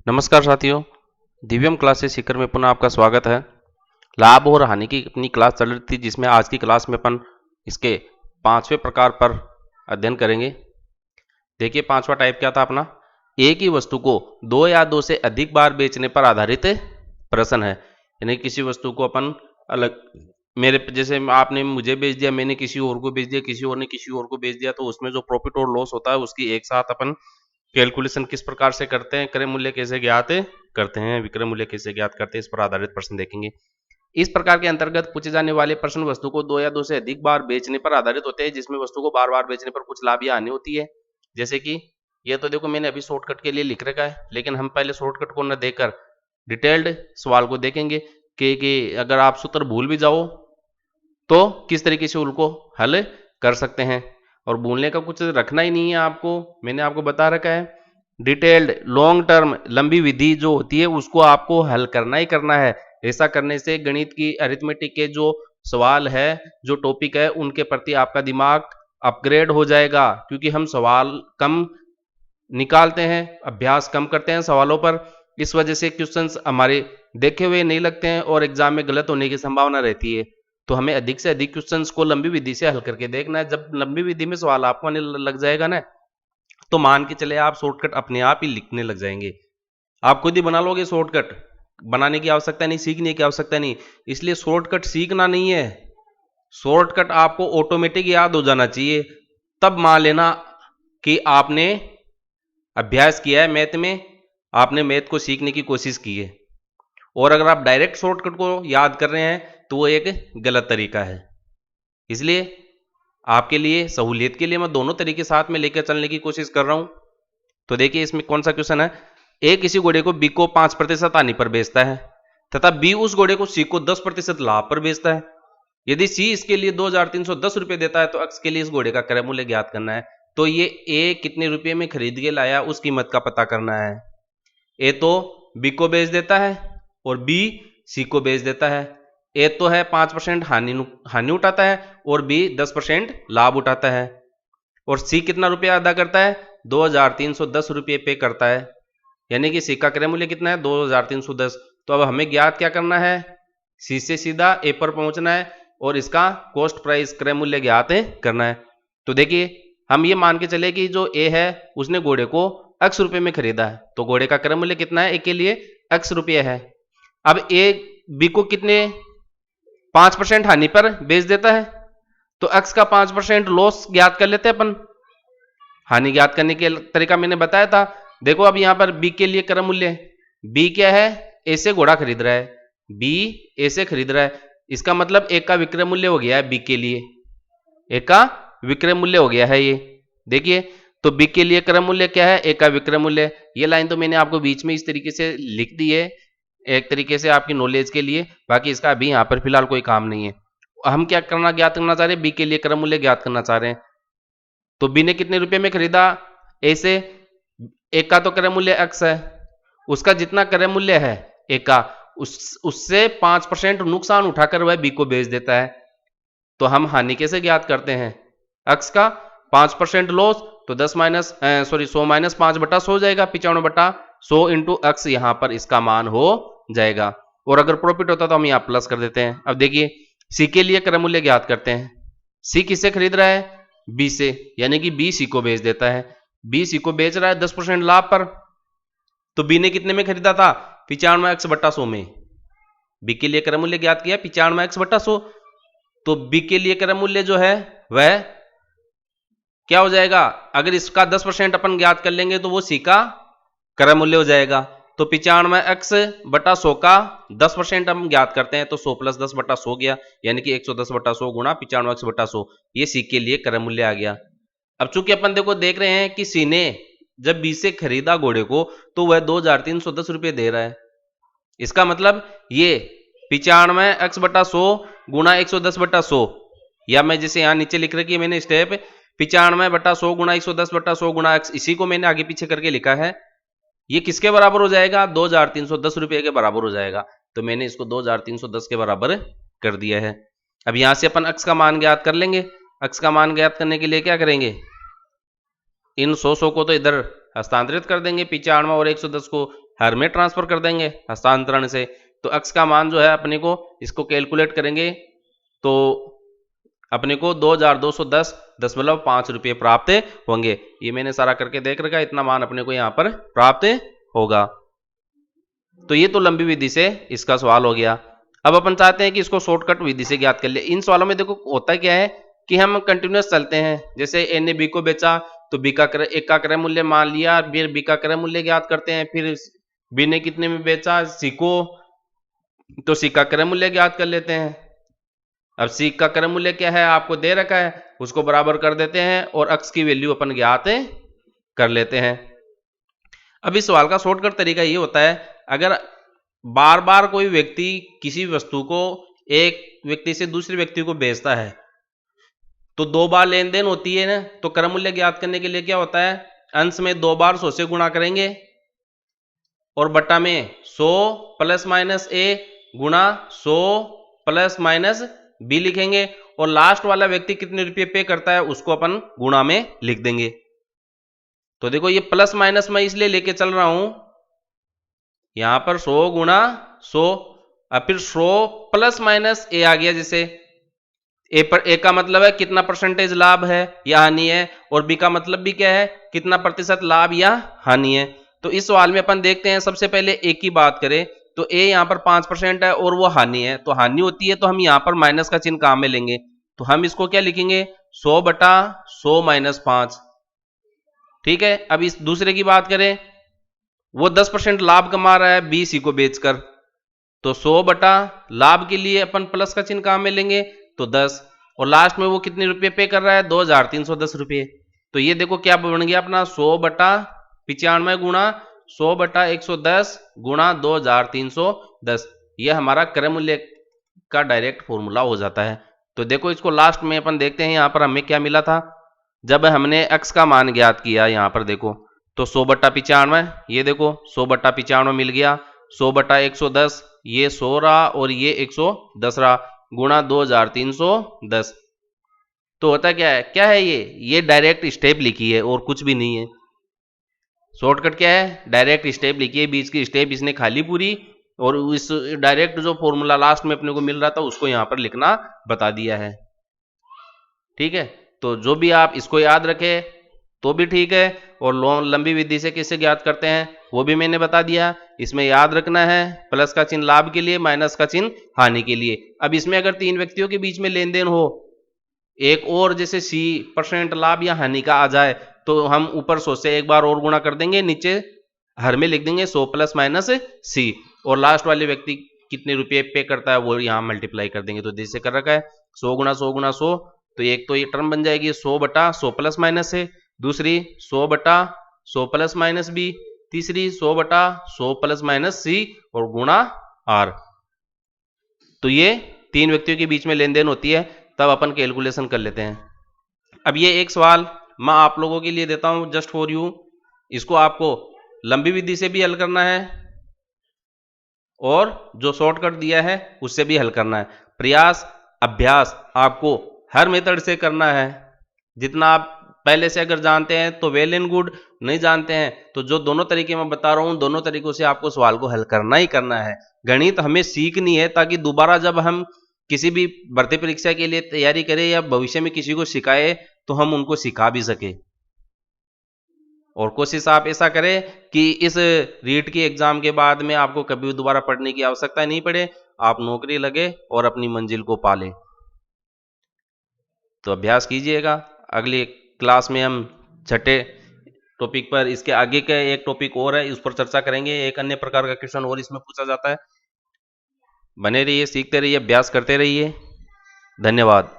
नमस्कार साथियों, दिव्यम क्लासेस सीकर में पुनः आपका स्वागत है। लाभ और हानि की अपनी क्लास चल रही थी, जिसमें आज की क्लास में अपन इसके पांचवें प्रकार पर अध्ययन करेंगे। देखिए, पांचवा टाइप क्या था अपना, एक ही वस्तु को दो या दो से अधिक बार बेचने पर आधारित प्रश्न है। यानी किसी वस्तु को अपन अलग, मेरे जैसे आपने मुझे बेच दिया, मैंने किसी और को बेच दिया, किसी और ने किसी और को बेच दिया, तो उसमें जो प्रॉफिट और लॉस होता है उसकी एक साथ अपन कैलकुलेशन किस प्रकार से करते हैं, क्रय मूल्य कैसे ज्ञात करते हैं, विक्रय मूल्य कैसे ज्ञात करते हैं, इस पर आधारित प्रश्न देखेंगे। इस प्रकार के अंतर्गत पूछे जाने वाले प्रश्न वस्तु को दो या दो से अधिक बार बेचने पर आधारित होते हैं, जिसमें वस्तु को बार बार बेचने पर कुछ लाभ या हानि होती है। जैसे कि ये तो देखो मैंने अभी शॉर्टकट के लिए लिख रखा है, लेकिन हम पहले शॉर्टकट को न देकर डिटेल्ड सवाल को देखेंगे कि अगर आप सूत्र भूल भी जाओ तो किस तरीके से उनको हल कर सकते हैं। और भूलने का कुछ रखना ही नहीं है आपको, मैंने आपको बता रखा है। डिटेल्ड लॉन्ग टर्म लंबी विधि जो होती है उसको आपको हल करना ही करना है। ऐसा करने से गणित की अरिथमेटिक के जो सवाल है, जो टॉपिक है, उनके प्रति आपका दिमाग अपग्रेड हो जाएगा, क्योंकि हम सवाल कम निकालते हैं, अभ्यास कम करते हैं सवालों पर। इस वजह से क्वेश्चंस हमारे देखे हुए नहीं लगते हैं और एग्जाम में गलत होने की संभावना रहती है। तो हमें अधिक से अधिक क्वेश्चंस को लंबी विधि से हल करके देखना है। जब लंबी विधि में सवाल आपको आने लग जाएगा ना, तो मान के चले आप शॉर्टकट अपने आप ही लिखने लग जाएंगे। आप खुद ही बना लोगे शॉर्टकट, बनाने की आवश्यकता नहीं, सीखने की आवश्यकता नहीं। इसलिए शॉर्टकट सीखना नहीं है, शॉर्टकट आपको ऑटोमेटिक याद हो जाना चाहिए। तब मान लेना कि आपने अभ्यास किया है मैथ में, आपने मैथ को सीखने की कोशिश की है। और अगर आप डायरेक्ट शॉर्टकट को याद कर रहे हैं तो वो एक गलत तरीका है। इसलिए आपके लिए सहूलियत के लिए मैं दोनों तरीके साथ में लेकर चलने की कोशिश कर रहा हूं। तो देखिए इसमें कौन सा क्वेश्चन है। ए किसी घोड़े को बी को 5% हानि पर बेचता है तथा बी उस घोड़े को सी को 10% लाभ पर बेचता है। यदि सी इसके लिए 2310 रुपए देता है तो एक्स के लिए इस घोड़े का क्रय मूल्य ज्ञात करना है। तो ये ए कितने रुपए में खरीद के लाया उस कीमत का पता करना है। ए तो बी को बेच देता है और बी सी को बेच देता है। ए तो है 5% हानि उठाता है और बी 10% लाभ उठाता है। और सी कितना रुपया अदा करता है, 2310 रुपये पे करता है। यानी कि सी का क्रय मूल्य कितना है, 2310। तो अब हमें ज्ञात क्या करना है, सी से सीधा ए पर पहुंचना है और इसका कॉस्ट प्राइस क्रय मूल्य ज्ञात करना है। तो देखिए हम ये मान के चले कि जो ए है उसने घोड़े को x रुपए में खरीदा है, तो घोड़े का क्रय मूल्य कितना है, ए के लिए x रुपये है। अब ए बी को कितने 5% हानि पर बेच देता है, तो x का 5% लॉस ज्ञात कर लेते हैं अपन। हानि ज्ञात करने के तरीका मैंने बताया था। देखो अब यहां पर b के लिए क्रय मूल्य, b क्या है, ए से घोड़ा खरीद रहा है, b ए से खरीद रहा है, इसका मतलब ए का विक्रय मूल्य हो गया है b के लिए, ए का विक्रय मूल्य हो गया है ये। देखिए तो बी के लिए क्रय मूल्य क्या है, ए का विक्रय मूल्य। ये लाइन तो मैंने आपको बीच में इस तरीके से लिख दी है, एक तरीके से आपकी नॉलेज के लिए, बाकी इसका अभी यहां पर फिलहाल कोई काम नहीं है। हम क्या करना ज्ञात करना चाह रहे हैं, बी के लिए क्रय मूल्य ज्ञात करना चाह रहे हैं। तो बी ने कितने रुपए में खरीदा ए से, ए का तो क्रय मूल्य एक्स है, उसका जितना क्रय मूल्य है ए का उससे 5% नुकसान उठाकर वह बी को बेच देता है। तो हम हानि कैसे ज्ञात करते हैं, एक्स का 5% लॉस, तो 100 माइनस 5/100 हो जाएगा, 95/100 इंटू एक्स, यहां पर इसका मान हो जाएगा। और अगर प्रॉफिट होता तो हम यहां प्लस कर देते हैं। अब देखिए सी के लिए क्रय मूल्य ज्ञात करते हैं। सी किससे खरीद रहा है, बी से, यानी कि बी सी को बेच देता है। बी सी को बेच रहा है 10% लाभ पर। तो बी ने कितने में खरीदा था, 95x/100 में। बी के लिए क्रय मूल्य ज्ञात किया 95x/100। तो बी के लिए क्रय मूल्य जो है वह क्या हो जाएगा, अगर इसका 10% अपन ज्ञात कर लेंगे तो वो सी का क्रय मूल्य हो जाएगा। तो 95x/100 का 10% हम ज्ञात करते हैं, तो 100 + 10/100 गया, यानी कि 110/100 गुणा 95x/100, ये सी के लिए क्रय मूल्य आ गया। अब चूंकि अपन देख रहे हैं कि सी ने जब बी से खरीदा घोड़े को तो वह 2310 रुपये दे रहा है। इसका मतलब ये 95x/100 गुणा 110/100, या मैं जैसे यहां नीचे लिख रखी है मैंने स्टेप, 95/100 गुणा 110/100 गुणा x, इसी को मैंने आगे पीछे करके लिखा है। ये किसके बराबर हो जाएगा, 2310 रुपये के बराबर हो जाएगा। तो मैंने इसको 2310 के बराबर कर दिया है। अब यहां से अपन x का मान ज्ञात कर लेंगे। x का मान ज्ञात करने के लिए क्या करेंगे, इन 100 को तो इधर हस्तांतरित कर देंगे, 95 और 110 को हर में ट्रांसफर कर देंगे हस्तांतरण से। तो x का मान जो है अपने को इसको कैलकुलेट करेंगे तो अपने को 2210.5 रुपये प्राप्त होंगे। ये मैंने सारा करके देख रखा है, इतना मान अपने को यहाँ पर प्राप्त होगा। तो ये तो लंबी विधि से इसका सवाल हो गया। अब अपन चाहते हैं कि इसको शॉर्टकट विधि से ज्ञात कर ले। इन सवालों में देखो होता क्या है कि हम कंटिन्यूअस चलते हैं, जैसे ए ने बी को बेचा तो बी का क्रय एक का क्रय मूल्य मान लिया, फिर बी का क्रय मूल्य ज्ञात करते हैं, फिर बी ने कितने में बेचा सी को, तो सी का क्रय मूल्य ज्ञात कर लेते हैं। अब सी का क्रय मूल्य क्या है आपको दे रखा है, उसको बराबर कर देते हैं और x की वैल्यू अपन ज्ञात कर लेते हैं। अब इस सवाल का शॉर्टकट तरीका ये होता है, अगर बार बार कोई व्यक्ति किसी वस्तु को एक व्यक्ति से दूसरे व्यक्ति को बेचता है तो 2 बार लेन देन होती है ना, तो क्रय मूल्य ज्ञात करने के लिए क्या होता है, अंश में 2 बार 100 से गुणा करेंगे और बट्टा में 100 प्लस माइनस ए गुणा 100 प्लस माइनस बी लिखेंगे और लास्ट वाला व्यक्ति कितने रुपये पे करता है उसको अपन गुणा में लिख देंगे। तो देखो ये प्लस माइनस मैं इसलिए लेके चल रहा हूं, यहां पर 100 गुणा 100, अब फिर 100 प्लस माइनस ए आ गया, जैसे ए का मतलब है कितना परसेंटेज लाभ है या हानि है, और बी का मतलब भी क्या है कितना प्रतिशत लाभ या हानि है। तो इस सवाल में अपन देखते हैं, सबसे पहले ए की बात करें तो ए यहां पर 5% है और वो हानि है, तो हानि होती है तो हम यहां पर माइनस का चिन्ह काम में लेंगे, तो हम इसको क्या लिखेंगे 100 बटा 100 माइनस 5। ठीक है, अब इस दूसरे की बात करें, वो 10% लाभ कमा रहा है बी सी को बेचकर, तो 100 बटा लाभ के लिए अपन प्लस का चिन्ह काम में लेंगे तो 10, और लास्ट में वो कितने रुपए पे कर रहा है 2310 रुपये। तो ये देखो क्या बन गया अपना 100 बटा 95 गुणा 100 बटा 110 गुणा 2310, ये हमारा क्रय मूल्य का डायरेक्ट फॉर्मूला हो जाता है। तो देखो इसको लास्ट में अपन देखते हैं यहां पर हमें क्या मिला था, जब हमने x का मान ज्ञात किया यहां पर देखो तो 100 बटा 95, ये देखो 100 बटा 95 मिल गया, 100 बटा 110 ये 100 रहा और ये 110 रहा, गुणा 2310। तो होता क्या है ये डायरेक्ट स्टेप लिखी है और कुछ भी नहीं है। शॉर्टकट क्या है, डायरेक्ट स्टेप लिखी है, बीच की स्टेप इसने खाली पूरी, और इस डायरेक्ट जो फॉर्मूला लास्ट में अपने को मिल रहा था उसको यहां पर लिखना बता दिया है। ठीक है, तो जो भी आप इसको याद रखें तो भी ठीक है, और लंबी विधि से कैसे ज्ञात करते हैं वो भी मैंने बता दिया। इसमें याद रखना है प्लस का चिन्ह लाभ के लिए, माइनस का चिन्ह हानि के लिए। अब इसमें अगर 3 व्यक्तियों के बीच में लेन देन हो, एक और जैसे सी % लाभ या हानि का आ जाए तो हम ऊपर 100 से एक बार और गुणा कर देंगे, नीचे हर में लिख देंगे 100 प्लस माइनस सी, और लास्ट वाले व्यक्ति कितने रुपये पे करता है वो यहां मल्टीप्लाई कर देंगे। तो जैसे कर रखा है 100 गुणा 100 गुणा 100, तो एक तो ये टर्म बन जाएगी 100 बटा 100 प्लस माइनस है, दूसरी 100 बटा 100 प्लस माइनस बी, तीसरी 100 बटा 100 प्लस माइनस सी और गुणा आर। तो ये 3 व्यक्तियों के बीच में लेन देन होती है, तब अपन कैलकुलेशन कर लेते हैं। अब ये एक सवाल मैं आप लोगों के लिए देता हूं जस्ट फॉर यू, इसको आपको लंबी विधि से भी हल करना है और जो शॉर्टकट दिया है उससे भी हल करना है। प्रयास अभ्यास आपको हर मेथड से करना है, जितना आप पहले से अगर जानते हैं तो वेल एंड गुड, नहीं जानते हैं तो जो दोनों तरीके मैं बता रहा हूं दोनों तरीकों से आपको सवाल को हल करना ही करना है। गणित हमें सीखनी है ताकि दोबारा जब हम किसी भी भर्ती परीक्षा के लिए तैयारी करें या भविष्य में किसी को सिखाए तो हम उनको सिखा भी सके। और कोशिश आप ऐसा करें कि इस रीट की एग्जाम के बाद में आपको कभी दोबारा पढ़ने की आवश्यकता नहीं पड़े, आप नौकरी लगे और अपनी मंजिल को पाले। तो अभ्यास कीजिएगा। अगली क्लास में हम छठे टॉपिक पर, इसके आगे का एक टॉपिक और है उस पर चर्चा करेंगे, एक अन्य प्रकार का क्वेश्चन और इसमें पूछा जाता है। बने रहिए, सीखते रहिए, अभ्यास करते रहिए। धन्यवाद।